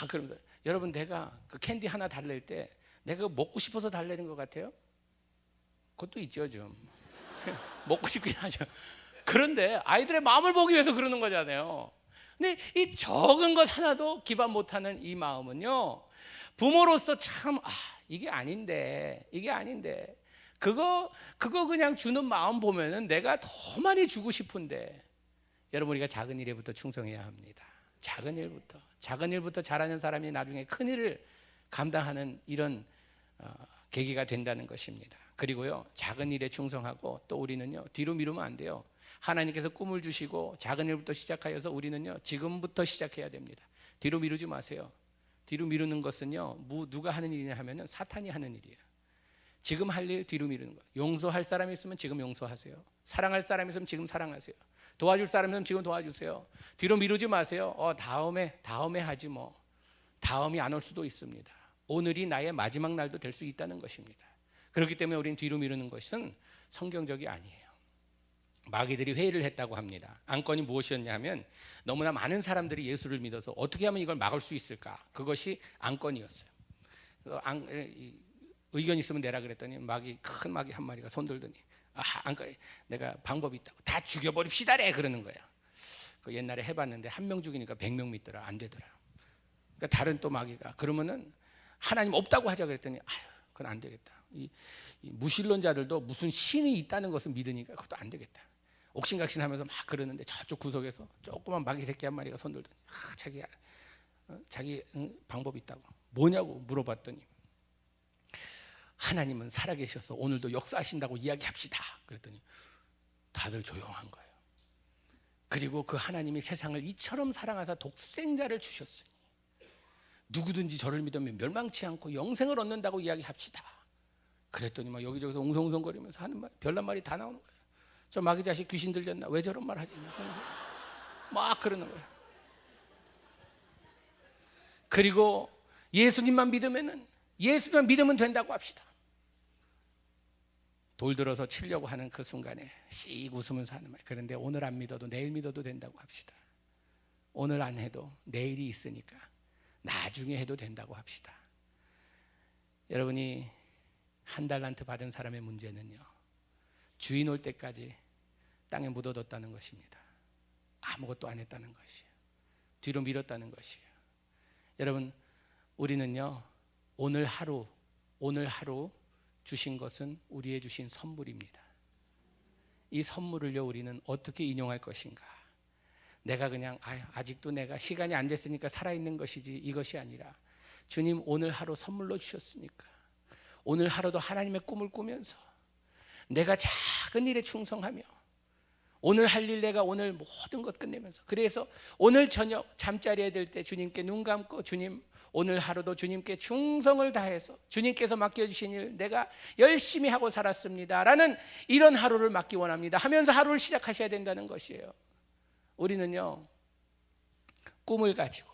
그러면서, 여러분, 내가 그 캔디 하나 달랠 때 내가 먹고 싶어서 달래는 것 같아요? 그것도 있죠, 좀. 먹고 싶긴 하죠. 그런데 아이들의 마음을 보기 위해서 그러는 거잖아요. 근데 이 적은 것 하나도 기반 못하는 이 마음은요, 부모로서 참 이게 아닌데 그거 그냥 주는 마음 보면은 내가 더 많이 주고 싶은데. 여러분, 우리가 작은 일에부터 충성해야 합니다. 작은 일부터 잘하는 사람이 나중에 큰 일을 감당하는 이런 계기가 된다는 것입니다. 그리고요, 작은 일에 충성하고 또 우리는요, 뒤로 미루면 안 돼요. 하나님께서 꿈을 주시고 작은 일부터 시작하여서 우리는요, 지금부터 시작해야 됩니다. 뒤로 미루지 마세요. 뒤로 미루는 것은요, 누가 하는 일이냐 하면은 사탄이 하는 일이에요. 지금 할 일 뒤로 미루는 거예요. 용서할 사람이 있으면 지금 용서하세요. 사랑할 사람이 있으면 지금 사랑하세요. 도와줄 사람이 있으면 지금 도와주세요. 뒤로 미루지 마세요. 다음에 하지 뭐. 다음이 안 올 수도 있습니다. 오늘이 나의 마지막 날도 될 수 있다는 것입니다. 그렇기 때문에 우리는 뒤로 미루는 것은 성경적이 아니에요. 마귀들이 회의를 했다고 합니다. 안건이 무엇이었냐 하면 너무나 많은 사람들이 예수를 믿어서 어떻게 하면 이걸 막을 수 있을까? 그것이 안건이었어요. 의견 있으면 내라 그랬더니 큰 마귀 한 마리가 손들더니 안건 내가 방법이 있다고 다 죽여버립시다래 그러는 거예요. 그 옛날에 해봤는데 한 명 죽이니까 100명 믿더라. 안 되더라. 그러니까 다른 또 마귀가 그러면은 하나님 없다고 하자 그랬더니 그건 안 되겠다. 이 무신론자들도 무슨 신이 있다는 것을 믿으니까 그것도 안 되겠다. 옥신각신하면서 막 그러는데 저쪽 구석에서 조그만 마귀 새끼 한 마리가 손들더니 자기 방법이 있다고. 뭐냐고 물어봤더니 하나님은 살아계셔서 오늘도 역사하신다고 이야기합시다. 그랬더니 다들 조용한 거예요. 그리고 그 하나님이 세상을 이처럼 사랑하사 독생자를 주셨으니 누구든지 저를 믿으면 멸망치 않고 영생을 얻는다고 이야기합시다. 그랬더니 막 여기저기서 웅성웅성거리면서 하는 말, 별난 말이 다 나오는 거예요. 저 마귀 자식 귀신 들렸나? 왜 저런 말 하지? 막 그러는 거예요. 그리고 예수님만 믿으면 된다고 합시다. 돌 들어서 치려고 하는 그 순간에 씩 웃으면서 하는 말. 그런데 오늘 안 믿어도 내일 믿어도 된다고 합시다. 오늘 안 해도 내일이 있으니까 나중에 해도 된다고 합시다. 여러분이 한 달란트 받은 사람의 문제는요, 주인 올 때까지 땅에 묻어뒀다는 것입니다. 아무것도 안 했다는 것이에요. 뒤로 밀었다는 것이에요. 여러분, 우리는요, 오늘 하루 주신 것은 우리의 주신 선물입니다. 이 선물을요, 우리는 어떻게 인용할 것인가? 내가 그냥 아직도 내가 시간이 안 됐으니까 살아있는 것이지 이것이 아니라 주님 오늘 하루 선물로 주셨으니까 오늘 하루도 하나님의 꿈을 꾸면서 내가 작은 일에 충성하며 오늘 할 일 내가 오늘 모든 것 끝내면서 그래서 오늘 저녁 잠자리에 들 때 주님께 눈 감고 주님 오늘 하루도 주님께 충성을 다해서 주님께서 맡겨주신 일 내가 열심히 하고 살았습니다 라는 이런 하루를 맞기 원합니다 하면서 하루를 시작하셔야 된다는 것이에요. 우리는요 꿈을 가지고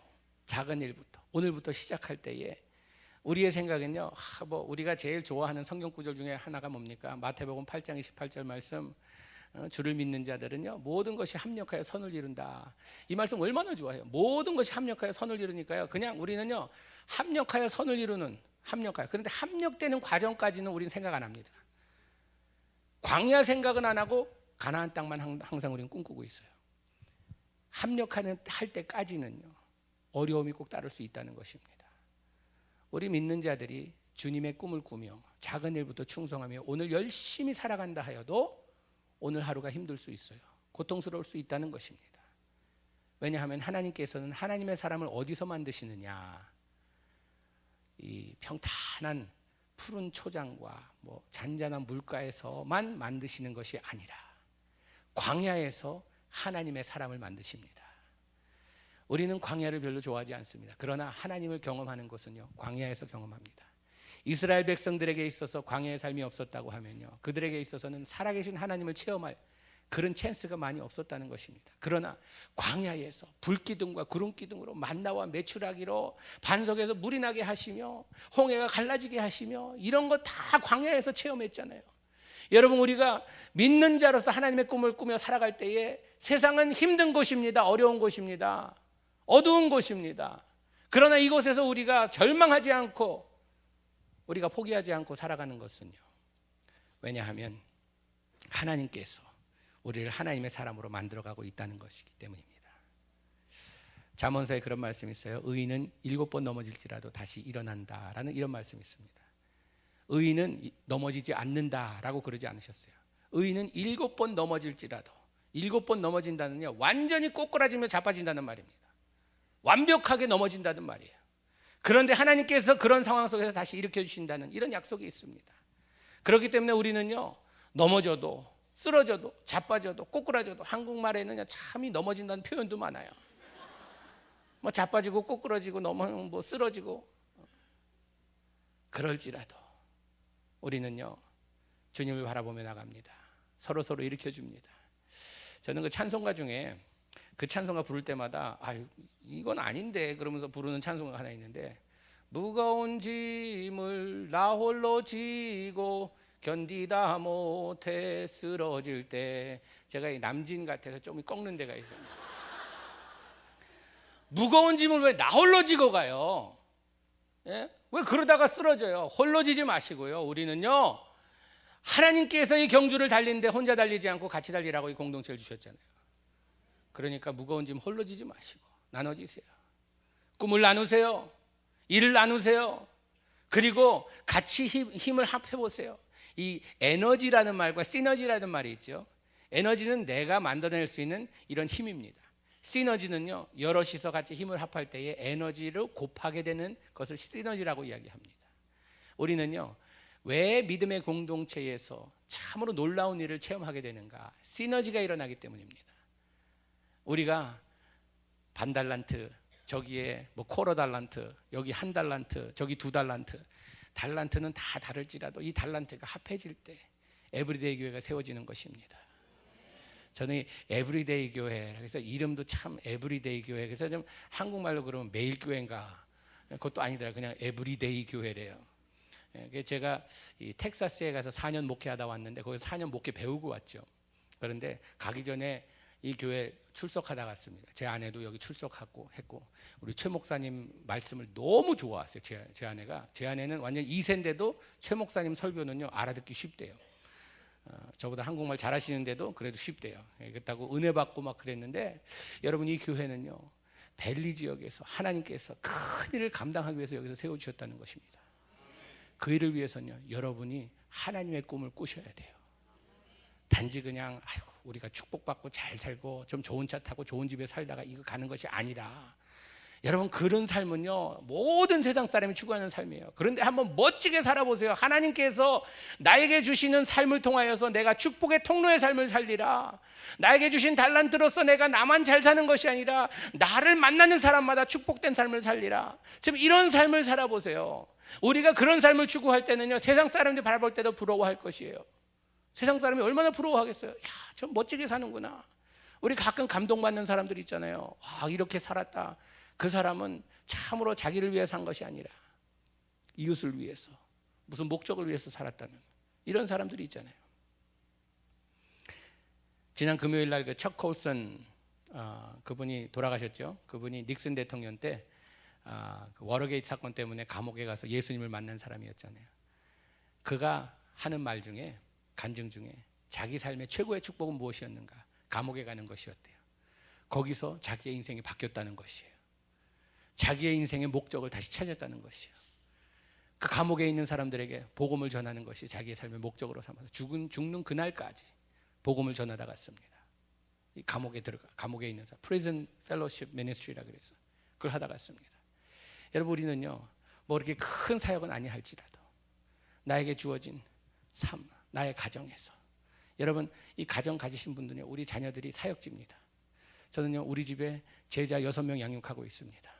작은 일부터 오늘부터 시작할 때에 우리의 생각은요 우리가 제일 좋아하는 성경 구절 중에 하나가 뭡니까? 마태복음 8장 28절 말씀 주를 믿는 자들은요 모든 것이 합력하여 선을 이룬다. 이 말씀 얼마나 좋아해요. 모든 것이 합력하여 선을 이루니까요 그냥 우리는요 합력하여 선을 이루는 그런데 합력되는 과정까지는 우리는 생각 안 합니다. 광야 생각은 안 하고 가나안 땅만 항상 우리는 꿈꾸고 있어요. 할 때까지는요 어려움이 꼭 따를 수 있다는 것입니다. 우리 믿는 자들이 주님의 꿈을 꾸며 작은 일부터 충성하며 오늘 열심히 살아간다 하여도 오늘 하루가 힘들 수 있어요. 고통스러울 수 있다는 것입니다. 왜냐하면 하나님께서는 하나님의 사람을 어디서 만드시느냐? 이 평탄한 푸른 초장과 잔잔한 물가에서만 만드시는 것이 아니라 광야에서 하나님의 사람을 만드십니다. 우리는 광야를 별로 좋아하지 않습니다. 그러나 하나님을 경험하는 것은요 광야에서 경험합니다. 이스라엘 백성들에게 있어서 광야의 삶이 없었다고 하면요 그들에게 있어서는 살아계신 하나님을 체험할 그런 찬스가 많이 없었다는 것입니다. 그러나 광야에서 불기둥과 구름기둥으로 만나와 메추라기로 반석에서 물이 나게 하시며 홍해가 갈라지게 하시며 이런 거 다 광야에서 체험했잖아요. 여러분 우리가 믿는 자로서 하나님의 꿈을 꾸며 살아갈 때에 세상은 힘든 곳입니다. 어려운 곳입니다. 어두운 곳입니다. 그러나 이곳에서 우리가 절망하지 않고 우리가 포기하지 않고 살아가는 것은요 왜냐하면 하나님께서 우리를 하나님의 사람으로 만들어가고 있다는 것이기 때문입니다. 잠언서에 그런 말씀이 있어요. 의인은 7번 넘어질지라도 다시 일어난다라는 이런 말씀이 있습니다. 의인은 넘어지지 않는다라고 그러지 않으셨어요. 의인은 7번 넘어질지라도 7번 넘어진다는요 완전히 꼬꾸라지며 자빠진다는 말입니다. 완벽하게 넘어진다는 말이에요. 그런데 하나님께서 그런 상황 속에서 다시 일으켜 주신다는 이런 약속이 있습니다. 그렇기 때문에 우리는요 넘어져도 쓰러져도 자빠져도 꼬꾸라져도 한국말에는 참이 넘어진다는 표현도 많아요. 자빠지고 꼬꾸라지고 쓰러지고 그럴지라도 우리는요 주님을 바라보며 나갑니다. 서로 일으켜 줍니다. 저는 그 찬송가 중에 그 찬송가 부를 때마다 이건 아닌데 그러면서 부르는 찬송가 하나 있는데 무거운 짐을 나 홀로 지고 견디다 못해 쓰러질 때. 제가 이 남진 같아서 좀 꺾는 데가 있어요. 무거운 짐을 왜 나 홀로 지고 가요? 예? 왜 그러다가 쓰러져요? 홀로 지지 마시고요. 우리는요, 하나님께서 이 경주를 달리는데 혼자 달리지 않고 같이 달리라고 이 공동체를 주셨잖아요. 그러니까 무거운 짐 홀로 지지 마시고 나눠지세요. 꿈을 나누세요. 일을 나누세요. 그리고 같이 힘을 합해보세요. 이 에너지라는 말과 시너지라는 말이 있죠. 에너지는 내가 만들어낼 수 있는 이런 힘입니다. 시너지는요, 여럿이서 같이 힘을 합할 때에 에너지를 곱하게 되는 것을 시너지라고 이야기합니다. 우리는요, 왜 믿음의 공동체에서 참으로 놀라운 일을 체험하게 되는가? 시너지가 일어나기 때문입니다. 우리가 반 달란트, 저기에 뭐 쿼터 달란트, 여기 한 달란트, 저기 두 달란트, 달란트는 다 다를지라도 이 달란트가 합해질 때 에브리데이 교회가 세워지는 것입니다. 저는 에브리데이 교회, 그래서 이름도 참 에브리데이 교회, 그래서 좀 한국말로 그러면 매일 교회인가? 그것도 아니더라, 그냥 에브리데이 교회래요. 제가 이 텍사스에 가서 4년 목회하다 왔는데 거기서 4년 목회 배우고 왔죠. 그런데 가기 전에 이 교회 출석하다 갔습니다. 제 아내도 여기 출석하고 했고, 우리 최 목사님 말씀을 너무 좋아했어요. 제 아내가. 제 아내는 완전 2세인데도 최 목사님 설교는요 알아듣기 쉽대요. 저보다 한국말 잘하시는데도 그래도 쉽대요. 그렇다고 은혜 받고 막 그랬는데, 여러분 이 교회는요 벨리 지역에서 하나님께서 큰 일을 감당하기 위해서 여기서 세워주셨다는 것입니다. 그 일을 위해서는요 여러분이 하나님의 꿈을 꾸셔야 돼요. 단지 그냥 아이고 우리가 축복받고 잘 살고 좀 좋은 차 타고 좋은 집에 살다가 이거 가는 것이 아니라, 여러분 그런 삶은요 모든 세상 사람이 추구하는 삶이에요. 그런데 한번 멋지게 살아보세요. 하나님께서 나에게 주시는 삶을 통하여서 내가 축복의 통로의 삶을 살리라. 나에게 주신 달란트로서 내가 나만 잘 사는 것이 아니라 나를 만나는 사람마다 축복된 삶을 살리라. 지금 이런 삶을 살아보세요. 우리가 그런 삶을 추구할 때는요 세상 사람들이 바라볼 때도 부러워할 것이에요. 세상 사람이 얼마나 부러워하겠어요. 야, 저 멋지게 사는구나. 우리 가끔 감동받는 사람들 있잖아요. 아, 이렇게 살았다. 그 사람은 참으로 자기를 위해 산 것이 아니라 이웃을 위해서, 무슨 목적을 위해서 살았다는 이런 사람들이 있잖아요. 지난 금요일 날 그 척 콜슨 그분이 돌아가셨죠. 그분이 닉슨 대통령 때 그 워터게이트 사건 때문에 감옥에 가서 예수님을 만난 사람이었잖아요. 그가 하는 말 중에, 간증 중에 자기 삶의 최고의 축복은 무엇이었는가? 감옥에 가는 것이었대요. 거기서 자기의 인생이 바뀌었다는 것이에요. 자기의 인생의 목적을 다시 찾았다는 것이에요. 그 감옥에 있는 사람들에게 복음을 전하는 것이 자기의 삶의 목적으로 삼아서 죽는 그날까지 복음을 전하다 갔습니다. 이 감옥에 있는 사람, Prison Fellowship Ministry라 그래서 그걸 하다 갔습니다. 여러분 우리는요 뭐 그렇게 큰 사역은 아니할지라도 나에게 주어진 삶, 나의 가정에서, 여러분 이 가정 가지신 분들은요 우리 자녀들이 사역지입니다. 저는요 우리 집에 제자 6명 양육하고 있습니다.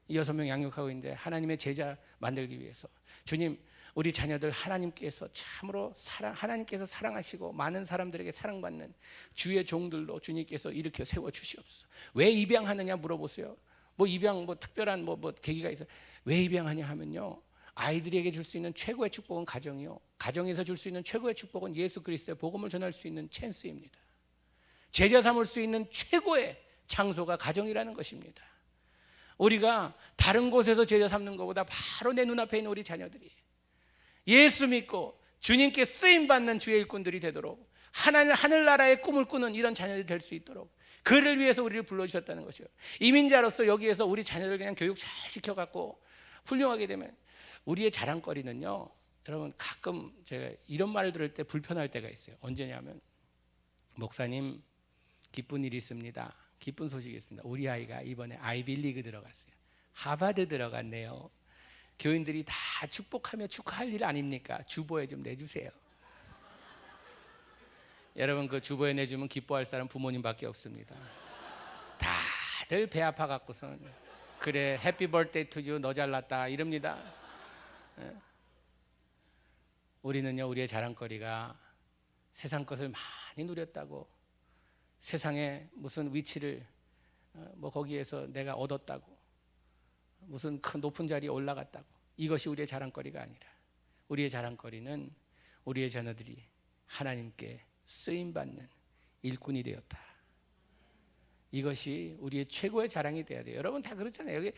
이 6명 양육하고 있는데 하나님의 제자 만들기 위해서, 주님 우리 자녀들 하나님께서 참으로 하나님께서 사랑하시고 많은 사람들에게 사랑받는 주의 종들로 주님께서 일으켜 세워 주시옵소서. 왜 입양하느냐 물어보세요. 뭐 입양 뭐 특별한 뭐 계기가 있어. 왜 입양하냐 하면요 아이들에게 줄 수 있는 최고의 축복은 가정이요, 가정에서 줄 수 있는 최고의 축복은 예수 그리스도의 복음을 전할 수 있는 찬스입니다. 제자 삼을 수 있는 최고의 장소가 가정이라는 것입니다. 우리가 다른 곳에서 제자 삼는 것보다 바로 내 눈앞에 있는 우리 자녀들이 예수 믿고 주님께 쓰임받는 주의 일꾼들이 되도록, 하늘나라의 꿈을 꾸는 이런 자녀들이 될 수 있도록 그를 위해서 우리를 불러주셨다는 것이에요. 이민자로서 여기에서 우리 자녀들 그냥 교육 잘 시켜갖고 훌륭하게 되면 우리의 자랑거리는요, 여러분 가끔 제가 이런 말을 들을 때 불편할 때가 있어요. 언제냐면, 목사님 기쁜 일이 있습니다. 기쁜 소식이 있습니다. 우리 아이가 이번에 아이빌리그 들어갔어요. 하버드 들어갔네요. 교인들이 다 축복하며 축하할 일 아닙니까? 주보에 좀 내주세요. 여러분 그 주보에 내주면 기뻐할 사람 부모님밖에 없습니다. 다들 배 아파 갖고선 그래 해피 버스데이 투 유 너 잘났다 이럽니다. 우리는요 우리의 자랑거리가 세상 것을 많이 누렸다고, 세상에 무슨 위치를 뭐 거기에서 내가 얻었다고, 무슨 큰 높은 자리에 올라갔다고, 이것이 우리의 자랑거리가 아니라 우리의 자랑거리는 우리의 자녀들이 하나님께 쓰임받는 일꾼이 되었다. 이것이 우리의 최고의 자랑이 돼야 돼요. 여러분 다 그렇잖아요. 여기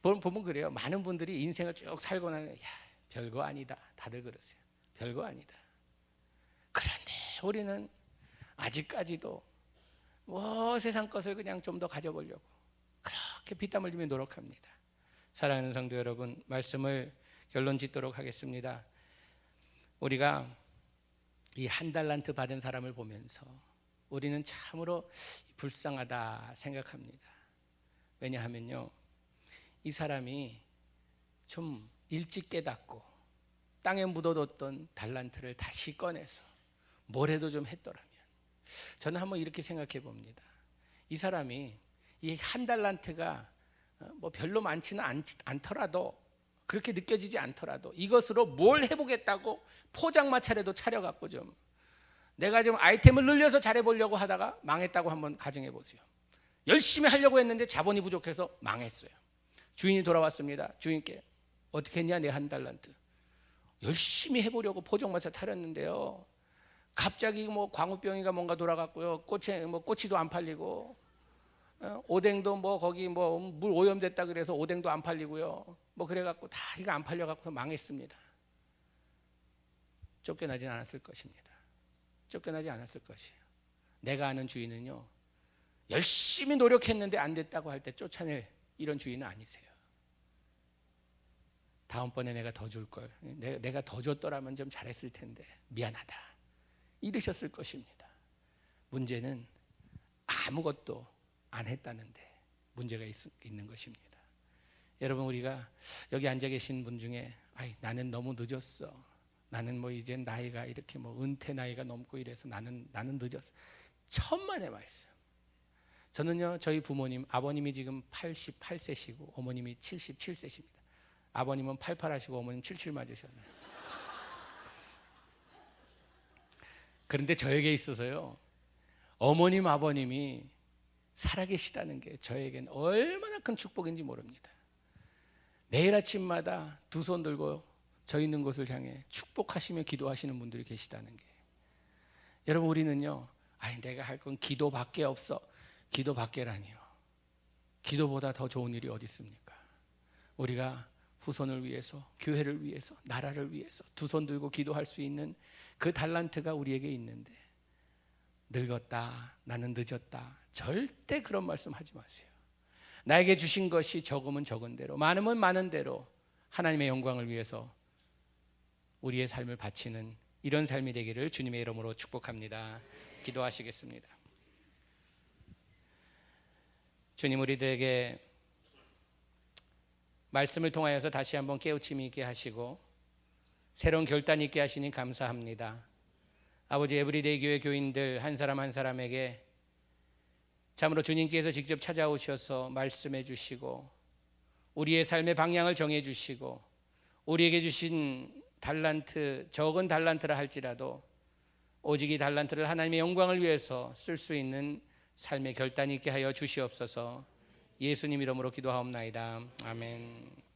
보면 그래요. 많은 분들이 인생을 쭉 살고 나면 별거 아니다. 다들 그러세요. 별거 아니다. 그런데 우리는 아직까지도 뭐 세상 것을 그냥 좀 더 가져보려고 그렇게 피땀 흘리며 노력합니다. 사랑하는 성도 여러분, 말씀을 결론 짓도록 하겠습니다. 우리가 이 한 달란트 받은 사람을 보면서 우리는 참으로 불쌍하다 생각합니다. 왜냐하면요, 이 사람이 좀 일찍 깨닫고 땅에 묻어뒀던 달란트를 다시 꺼내서 뭘 해도 좀 했더라면, 저는 한번 이렇게 생각해 봅니다. 이 사람이 이 한 달란트가 뭐 별로 많지는 않더라도, 그렇게 느껴지지 않더라도 이것으로 뭘 해보겠다고 포장마차라도 차려갖고 좀 내가 좀 아이템을 늘려서 잘해보려고 하다가 망했다고 한번 가정해 보세요. 열심히 하려고 했는데 자본이 부족해서 망했어요. 주인이 돌아왔습니다. 주인께 어떻게 했냐, 내 한 달란트. 열심히 해보려고 포장마차 차렸는데요, 갑자기 뭐 광우병이가 뭔가 돌아갔고요, 꼬치도 안 팔리고, 오뎅도 뭐 거기 뭐 물 오염됐다 그래서 오뎅도 안 팔리고요, 뭐 그래갖고 다 이거 안 팔려갖고 망했습니다. 쫓겨나진 않았을 것입니다. 쫓겨나지 않았을 것이에요. 내가 아는 주인은요, 열심히 노력했는데 안 됐다고 할 때 쫓아낼 이런 주인은 아니세요. 다음번에 내가 더 줄 걸, 내가 더 줬더라면 좀 잘했을 텐데 미안하다, 이러셨을 것입니다. 문제는 아무것도 안 했다는데 문제가 있는 것입니다. 여러분, 우리가 여기 앉아 계신 분 중에 나는 너무 늦었어, 나는 뭐 이제 나이가 이렇게 뭐 은퇴 나이가 넘고 이래서 나는 늦었어. 천만의 말씀. 저는요, 저희 부모님, 아버님이 지금 88세시고 어머님이 77세십니다. 아버님은 88 하시고 어머님 77 맞으셔서. 그런데 저에게 있어서요, 어머님 아버님이 살아계시다는 게 저에겐 얼마나 큰 축복인지 모릅니다. 매일 아침마다 두 손 들고 저 있는 곳을 향해 축복하시며 기도하시는 분들이 계시다는 게, 여러분, 우리는요, 내가 할 건 기도밖에 없어. 기도밖에라니요. 기도보다 더 좋은 일이 어디 있습니까? 우리가 후손을 위해서, 교회를 위해서, 나라를 위해서 두 손 들고 기도할 수 있는 그 달란트가 우리에게 있는데, 늙었다, 나는 늦었다, 절대 그런 말씀 하지 마세요. 나에게 주신 것이 적으면 적은 대로, 많으면 많은 대로 하나님의 영광을 위해서 우리의 삶을 바치는 이런 삶이 되기를 주님의 이름으로 축복합니다. 기도하시겠습니다. 주님, 우리들에게 말씀을 통하여서 다시 한번 깨우침이 있게 하시고 새로운 결단이 있게 하시니 감사합니다. 아버지, 에브리데이 교회 교인들 한 사람 한 사람에게 참으로 주님께서 직접 찾아오셔서 말씀해 주시고 우리의 삶의 방향을 정해 주시고 우리에게 주신 달란트, 적은 달란트라 할지라도 오직 이 달란트를 하나님의 영광을 위해서 쓸 수 있는 삶의 결단이 있게 하여 주시옵소서. 예수님 이름으로 기도하옵나이다. 아멘.